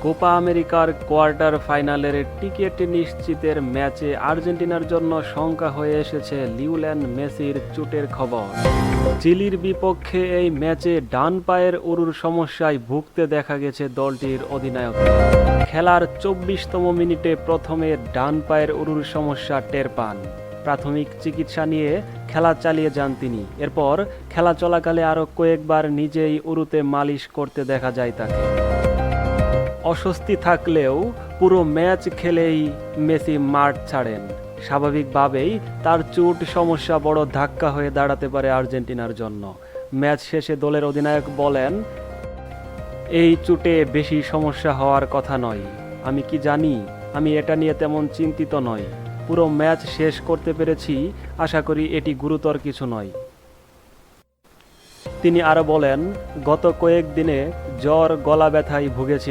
Copa আমেরিকার quarter ফাইনালের ticket নিশ্চিতের ম্যাচে আর্জেন্টিনার জন্য শঙ্কা হয়ে এসেছে লিওনেল মেসির চোটের খবর। চিলির বিপক্ষে এই ম্যাচে ডান পায়ের উরুর সমস্যায় ভুগতে দেখা গেছে দলটির অধিনায়ককে। খেলার ২৪তম মিনিটে প্রথমে ডান পায়ের উরুর সমস্যা টের পান। প্রাথমিক চিকিৎসা নিয়ে খেলা চালিয়ে যান তিনি। এরপর খেলা চলাকালে আরও কয়েকবার নিজেই উরুতে মালিশ করতে দেখা যায় তাকে। অস্বস্তি থাকলেও পুরো ম্যাচ খেলেই মেসি মাঠ ছাড়েন। স্বাভাবিকভাবেই তার চোট সমস্যা বড় ধাক্কা হয়ে দাঁড়াতে পারে আর্জেন্টিনার জন্য। ম্যাচ শেষে দলের অধিনায়ক বলেন, এই চোটে বেশি সমস্যা হওয়ার কথা নয়। আমি কি জানি, আমি এটা নিয়ে তেমন চিন্তিত নই। পুরো ম্যাচ শেষ করতে পেরেছি, আশা করি এটি গুরুতর কিছু নয়। তিনি আরও বলেন, গত কয়েকদিনে জ্বর, গলা ব্যথায় ভুগেছি